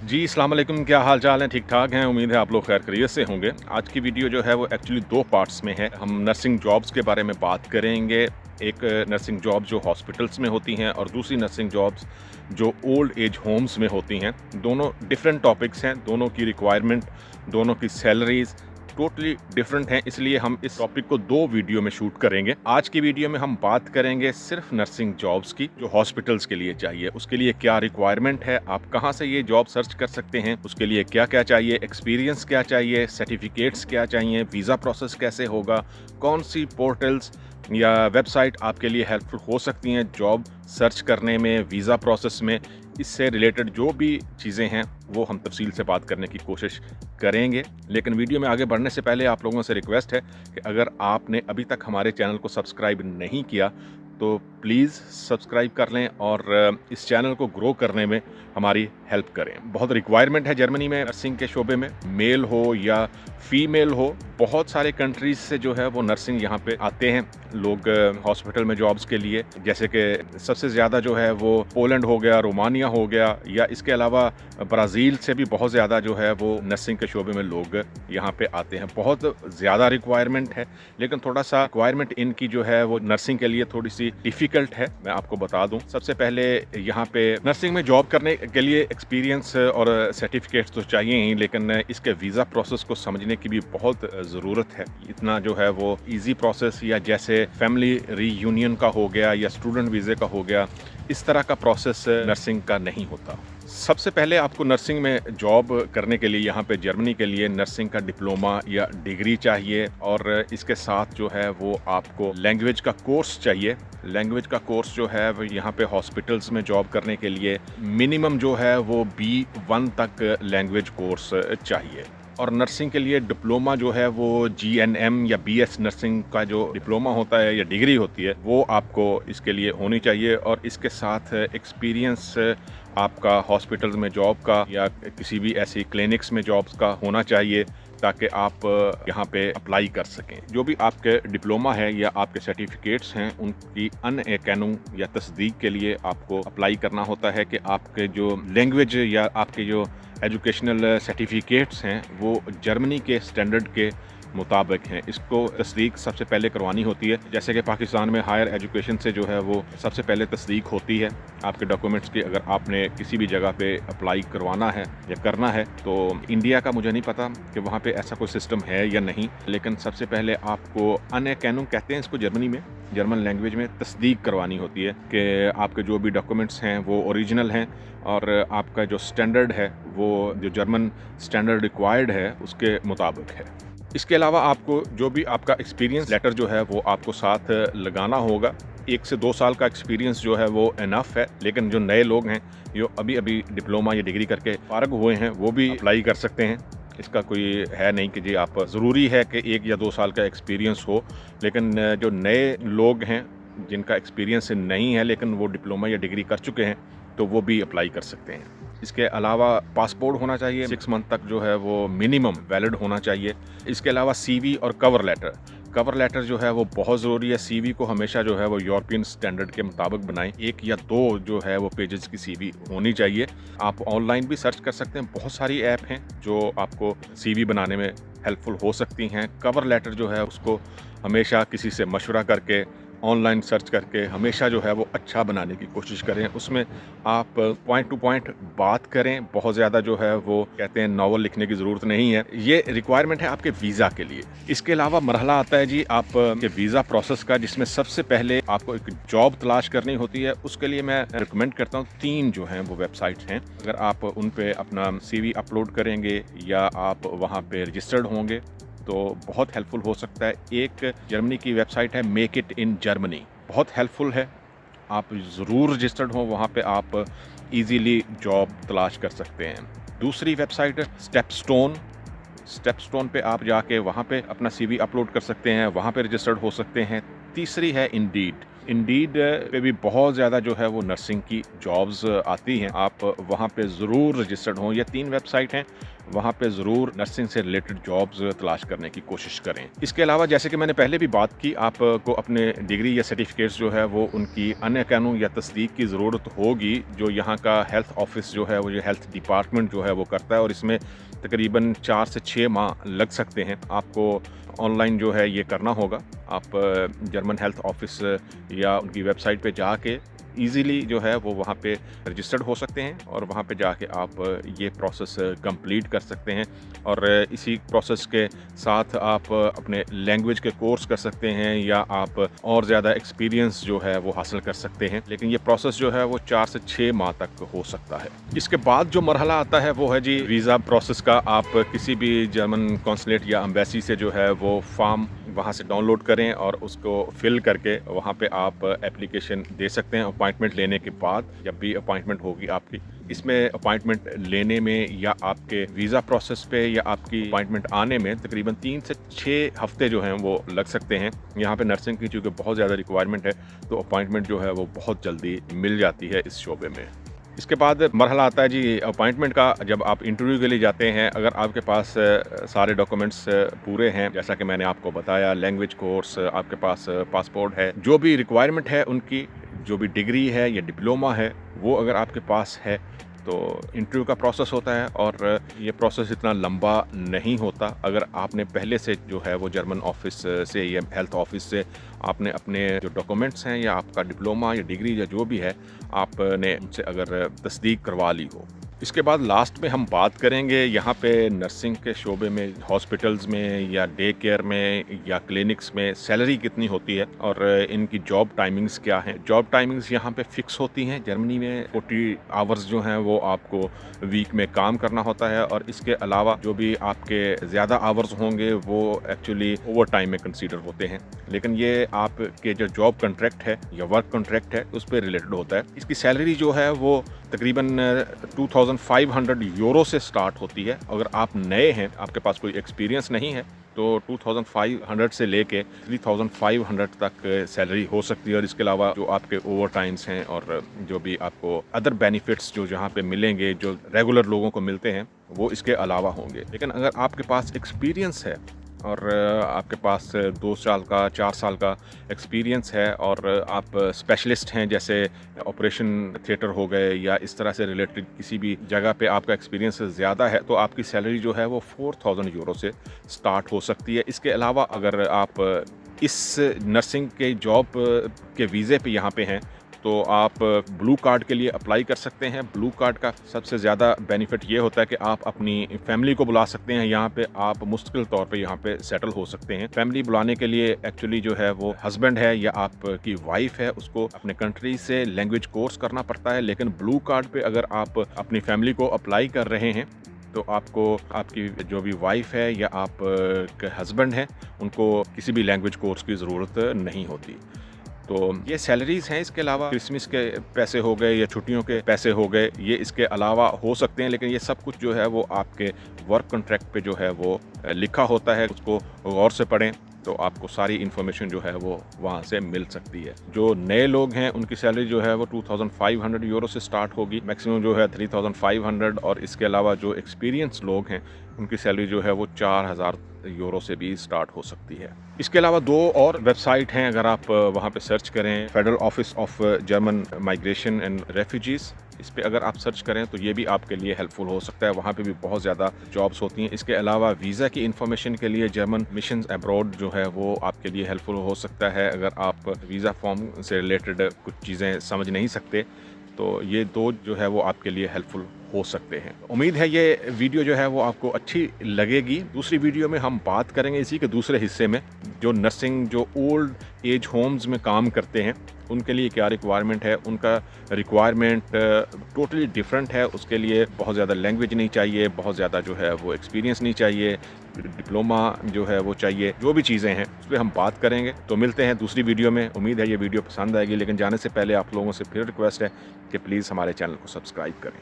जी, अस्सलाम वालेकुम, क्या हाल चाल है? ठीक-ठाक हैं, उम्मीद है आप लोग खैर खैरियत से होंगे। आज की वीडियो जो है वो एक्चुअली 2 पार्ट्स में है। हम नर्सिंग जॉब्स के बारे में बात करेंगे। एक नर्सिंग जॉब जो हॉस्पिटल्स में होती हैं और दूसरी नर्सिंग जॉब्स जो ओल्ड एज होम्स में होती हैं। दोनों डिफरेंट टॉपिक्स हैं, दोनों की रिक्वायरमेंट, दोनों की सैलरीज़ टोटली डिफरेंट हैं, इसलिए हम इस टॉपिक को 2 वीडियो में शूट करेंगे। आज की वीडियो में हम बात करेंगे सिर्फ नर्सिंग जॉब्स की जो हॉस्पिटल्स के लिए चाहिए। उसके लिए क्या रिक्वायरमेंट है, आप कहाँ से ये जॉब सर्च कर सकते हैं, उसके लिए क्या-क्या चाहिए, एक्सपीरियंस क्या चाहिए, सर्टिफिकेट्स क्या चाहिए, वीज़ा प्रोसेस कैसे होगा, कौन सी पोर्टल्स या वेबसाइट आपके लिए हेल्पफुल हो सकती हैं जॉब सर्च करने में, वीज़ा प्रोसेस में। इससे रिलेटेड जो भी चीज़ें हैं वो हम तफसील से बात करने की कोशिश करेंगे। लेकिन वीडियो में आगे बढ़ने से पहले आप लोगों से रिक्वेस्ट है कि अगर आपने अभी तक हमारे चैनल को सब्सक्राइब नहीं किया तो प्लीज़ सब्सक्राइब कर लें और इस चैनल को ग्रो करने में हमारी हेल्प करें। बहुत रिक्वायरमेंट है जर्मनी में नर्सिंग के शोबे में, मेल हो या फीमेल हो। बहुत सारे कंट्रीज से जो है वो नर्सिंग यहाँ पे आते हैं लोग हॉस्पिटल में जॉब्स के लिए, जैसे कि सबसे ज़्यादा जो है वो पोलैंड हो गया, रोमानिया हो गया, या इसके अलावा ब्राज़ील से भी बहुत ज़्यादा जो है वो नर्सिंग के शोबे में लोग यहाँ पे आते हैं। बहुत ज़्यादा रिक्वायरमेंट है, लेकिन थोड़ा सा रिक्वायरमेंट इनकी जो है वो नर्सिंग के लिए थोड़ी सी डिफ़िकल्ट है। मैं आपको बता दूं, सबसे पहले यहाँ पे नर्सिंग में जॉब करने के लिए एक्सपीरियंस और सर्टिफिकेट्स तो चाहिए ही, लेकिन इसके वीज़ा प्रोसेस को समझने की भी बहुत ज़रूरत है। इतना जो है वो ईजी प्रोसेस या जैसे फैमिली रीयूनियन का हो गया या स्टूडेंट वीज़े का हो गया, इस तरह का प्रोसेस नर्सिंग का नहीं होता। सबसे पहले आपको नर्सिंग में जॉब करने के लिए यहाँ पे जर्मनी के लिए नर्सिंग का डिप्लोमा या डिग्री चाहिए, और इसके साथ जो है वो आपको लैंग्वेज का कोर्स चाहिए। लैंग्वेज का कोर्स जो है वो यहाँ पे हॉस्पिटल्स में जॉब करने के लिए मिनिमम जो है वो B1 तक लैंग्वेज कोर्स चाहिए। और नर्सिंग के लिए डिप्लोमा जो है वो GNM या BS नर्सिंग का जो डिप्लोमा होता है या डिग्री होती है वो आपको इसके लिए होनी चाहिए, और इसके साथ एक्सपीरियंस आपका हॉस्पिटल्स में जॉब का या किसी भी ऐसी क्लिनिक्स में जॉब्स का होना चाहिए, ताकि आप यहाँ पे अप्लाई कर सकें। जो भी आपके डिप्लोमा है या आपके सर्टिफिकेट्स हैं उनकी अनएकेनु या तस्दीक के लिए आपको अप्लाई करना होता है कि आपके जो लैंग्वेज या आपके जो एजुकेशनल सर्टिफिकेट्स हैं वो जर्मनी के स्टैंडर्ड के मुताबिक हैं। इसको तस्दीक सबसे पहले करवानी होती है। जैसे कि पाकिस्तान में हायर एजुकेशन से जो है वो सबसे पहले तस्दीक होती है आपके डॉक्यूमेंट्स की, अगर आपने किसी भी जगह पे अप्लाई करवाना है या करना है। तो इंडिया का मुझे नहीं पता कि वहाँ पे ऐसा कोई सिस्टम है या नहीं, लेकिन सबसे पहले आपको अनएकेनु कहते हैं इसको जर्मनी में, जर्मन लैंग्वेज में तस्दीक करवानी होती है कि आपके जो भी डॉक्यूमेंट्स हैं वो ओरिजिनल हैं और आपका जो स्टैंडर्ड है वो जो जर्मन स्टैंडर्ड रिक्वायर्ड है उसके मुताबिक है। इसके अलावा आपको जो भी आपका एक्सपीरियंस लेटर जो है वो आपको साथ लगाना होगा। 1 से 2 साल का एक्सपीरियंस जो है वो इनफ है, लेकिन जो नए लोग हैं जो अभी डिप्लोमा या डिग्री करके फारग हुए हैं वो भी अप्लाई कर सकते हैं। इसका कोई है नहीं कि जी आप ज़रूरी है कि 1 या 2 साल का एक्सपीरियंस हो, लेकिन जो नए लोग हैं जिनका एक्सपीरियंस नहीं है लेकिन वो डिप्लोमा या डिग्री कर चुके हैं तो वो भी अप्लाई कर सकते हैं। इसके अलावा पासपोर्ट होना चाहिए, 6 मंथ तक जो है वो मिनिमम वैलिड होना चाहिए। इसके अलावा CV और कवर लेटर जो है वो बहुत ज़रूरी है। CV को हमेशा जो है वो यूरोपियन स्टैंडर्ड के मुताबिक बनाएं। 1 या 2 जो है वो पेजेस की CV होनी चाहिए। आप ऑनलाइन भी सर्च कर सकते हैं, बहुत सारी ऐप हैं जो आपको CV बनाने में हेल्पफुल हो सकती हैं। कवर लेटर जो है उसको हमेशा किसी से मशवरा करके ऑनलाइन सर्च करके हमेशा जो है वो अच्छा बनाने की कोशिश करें। उसमें आप पॉइंट टू पॉइंट बात करें, बहुत ज़्यादा जो है वो कहते हैं नॉवल लिखने की ज़रूरत नहीं है। ये रिक्वायरमेंट है आपके वीज़ा के लिए। इसके अलावा मरहला आता है जी आपके वीज़ा प्रोसेस का, जिसमें सबसे पहले आपको एक जॉब तलाश करनी होती है। उसके लिए मैं रिकमेंड करता हूँ 3 जो हैं वो वेबसाइट्स हैं। अगर आप उन पे अपना CV अपलोड करेंगे या आप वहाँ पे रजिस्टर्ड होंगे तो बहुत हेल्पफुल हो सकता है। एक जर्मनी की वेबसाइट है मेक इट इन जर्मनी, बहुत हेल्पफुल है। आप ज़रूर रजिस्टर्ड हो, वहाँ पे आप इजीली जॉब तलाश कर सकते हैं। दूसरी वेबसाइट स्टेपस्टोन पे आप जाके वहाँ पे अपना CV अपलोड कर सकते हैं, वहाँ पे रजिस्टर्ड हो सकते हैं। तीसरी है इंडीड पे भी बहुत ज़्यादा जो है वो नर्सिंग की जॉब्स आती हैं, आप वहाँ पे ज़रूर रजिस्टर्ड हों। ये 3 वेबसाइट हैं वहाँ पे ज़रूर नर्सिंग से रिलेटेड जॉब्स तलाश करने की कोशिश करें। इसके अलावा जैसे कि मैंने पहले भी बात की, आपको अपने डिग्री या सर्टिफिकेट्स जो है वो उनकी अन्य कानून या तस्दीक की ज़रूरत होगी, जो यहाँ का हेल्थ ऑफिस जो है वो जो हेल्थ डिपार्टमेंट जो है वो करता है, और इसमें तकरीबन 4 से 6 माह लग सकते हैं। आपको ऑनलाइन जो है ये करना होगा। आप जर्मन हेल्थ ऑफिस या उनकी वेबसाइट पे जाके ईज़िली जो है वो वहाँ पे रजिस्टर्ड हो सकते हैं, और वहाँ पे जाके आप ये प्रोसेस कंप्लीट कर सकते हैं। और इसी प्रोसेस के साथ आप अपने लैंग्वेज के कोर्स कर सकते हैं, या आप और ज़्यादा एक्सपीरियंस जो है वो हासिल कर सकते हैं। लेकिन ये प्रोसेस जो है वो 4 से 6 माह तक हो सकता है। इसके बाद जो मरहला आता है वो है जी वीज़ा प्रोसेस का। आप किसी भी जर्मन कॉन्सुलेट या एम्बेसी से जो है वो फॉर्म वहाँ से डाउनलोड करें और उसको फिल करके वहाँ पे आप एप्लीकेशन दे सकते हैं अपॉइंटमेंट लेने के बाद, जब भी अपॉइंटमेंट होगी आपकी। इसमें अपॉइंटमेंट लेने में या आपके वीज़ा प्रोसेस पे या आपकी अपॉइंटमेंट आने में तकरीबन 3 से 6 हफ्ते जो हैं वो लग सकते हैं। यहाँ पे नर्सिंग की चूँकि बहुत ज़्यादा रिक्वायरमेंट है, तो अपॉइंटमेंट जो है वो बहुत जल्दी मिल जाती है इस शोबे में। इसके बाद मरहला आता है जी अपॉइंटमेंट का। जब आप इंटरव्यू के लिए जाते हैं, अगर आपके पास सारे डॉक्यूमेंट्स पूरे हैं, जैसा कि मैंने आपको बताया, लैंग्वेज कोर्स, आपके पास पासपोर्ट है, जो भी रिक्वायरमेंट है उनकी, जो भी डिग्री है या डिप्लोमा है, वो अगर आपके पास है तो इंटरव्यू का प्रोसेस होता है। और ये प्रोसेस इतना लंबा नहीं होता। अगर आपने पहले से जो है वो जर्मन ऑफिस से या हेल्थ ऑफिस से आपने अपने जो डॉक्यूमेंट्स हैं या आपका डिप्लोमा या डिग्री या जो भी है, आपने उनसे अगर तस्दीक करवा ली हो। इसके बाद लास्ट में हम बात करेंगे यहाँ पे नर्सिंग के शोबे में, हॉस्पिटल्स में या डे केयर में या क्लिनिक्स में सैलरी कितनी होती है और इनकी जॉब टाइमिंग्स क्या हैं। जॉब टाइमिंग्स यहाँ पे फिक्स होती हैं। जर्मनी में 40 आवर्स जो हैं वो आपको वीक में काम करना होता है, और इसके अलावा जो भी आपके ज़्यादा आवर्स होंगे वो एक्चुअली ओवर टाइम में कंसीडर होते हैं। लेकिन ये आपके जो जॉब कॉन्ट्रैक्ट है या वर्क कॉन्ट्रैक्ट है उस पर रिलेटेड होता है। इसकी सैलरी जो है वो तकरीबन 2500 यूरो से स्टार्ट होती है। अगर आप नए हैं, आपके पास कोई एक्सपीरियंस नहीं है, तो 2500 से लेके 3500 तक सैलरी हो सकती है। और इसके अलावा जो आपके ओवर टाइम्स हैं और जो भी आपको अदर बेनिफिट्स जो जहाँ पे मिलेंगे, जो रेगुलर लोगों को मिलते हैं, वो इसके अलावा होंगे। लेकिन अगर आपके पास एक्सपीरियंस है और आपके पास 2 साल का 4 साल का एक्सपीरियंस है और आप स्पेशलिस्ट हैं, जैसे ऑपरेशन थिएटर हो गए या इस तरह से रिलेटेड किसी भी जगह पे आपका एक्सपीरियंस ज़्यादा है, तो आपकी सैलरी जो है वो 4000 यूरो से स्टार्ट हो सकती है। इसके अलावा अगर आप इस नर्सिंग के जॉब के वीज़े पे यहाँ पे हैं, तो आप ब्लू कार्ड के लिए अप्लाई कर सकते हैं। ब्लू कार्ड का सबसे ज़्यादा बेनिफिट ये होता है कि आप अपनी फैमिली को बुला सकते हैं यहाँ पे। आप मुस्तकिल तौर पे यहाँ पे सेटल हो सकते हैं। फैमिली बुलाने के लिए एक्चुअली जो है वो हस्बैंड है या आपकी वाइफ है, उसको अपने कंट्री से लैंग्वेज कोर्स करना पड़ता है। लेकिन ब्लू कार्ड पे अगर आप अपनी फैमिली को अप्लाई कर रहे हैं, तो आपको आपकी जो भी वाइफ है या आप के हस्बैंड हैं, उनको किसी भी लैंग्वेज कोर्स की ज़रूरत नहीं होती। तो ये सैलरीज़ हैं। इसके अलावा क्रिसमस के पैसे हो गए या छुट्टियों के पैसे हो गए, ये इसके अलावा हो सकते हैं। लेकिन ये सब कुछ जो है वो आपके वर्क कॉन्ट्रैक्ट पे जो है वो लिखा होता है। उसको गौर से पढ़ें तो आपको सारी इन्फॉर्मेशन जो है वो वहाँ से मिल सकती है। जो नए लोग हैं उनकी सैलरी जो है वो 2500 यूरो से स्टार्ट होगी, मैक्सिमम जो है 3500। और इसके अलावा जो एक्सपीरियंस लोग हैं उनकी सैलरी जो है वो 4000 यूरो से भी स्टार्ट हो सकती है। इसके अलावा 2 और वेबसाइट हैं, अगर आप वहाँ पे सर्च करें, federal office of German migration and refugees, इस पे अगर आप सर्च करें तो ये भी आपके लिए हेल्पफुल हो सकता है। वहाँ पे भी बहुत ज़्यादा जॉब्स होती हैं। इसके अलावा वीज़ा की इन्फॉर्मेशन के लिए जर्मन मिशन अब्रॉड जो है वो आपके लिए हेल्पफुल हो सकता है। अगर आप वीज़ा फॉर्म से रिलेटेड कुछ चीज़ें समझ नहीं सकते, तो ये 2 जो है वो आपके लिए हेल्पफुल हो सकते हैं। उम्मीद है ये वीडियो जो है वो आपको अच्छी लगेगी। दूसरी वीडियो में हम बात करेंगे इसी के दूसरे हिस्से में, जो नर्सिंग जो ओल्ड एज होम्स में काम करते हैं उनके लिए क्या रिक्वायरमेंट है। उनका रिक्वायरमेंट टोटली डिफरेंट है। उसके लिए बहुत ज़्यादा लैंग्वेज नहीं चाहिए, बहुत ज़्यादा जो है वो एक्सपीरियंस नहीं चाहिए, डिप्लोमा जो है वो चाहिए। जो भी चीज़ें हैं उस पर हम बात करेंगे। तो मिलते हैं दूसरी वीडियो में। उम्मीद है ये वीडियो पसंद आएगी। लेकिन जाने से पहले आप लोगों से फिर रिक्वेस्ट है कि प्लीज़ हमारे चैनल को सब्सक्राइब करें।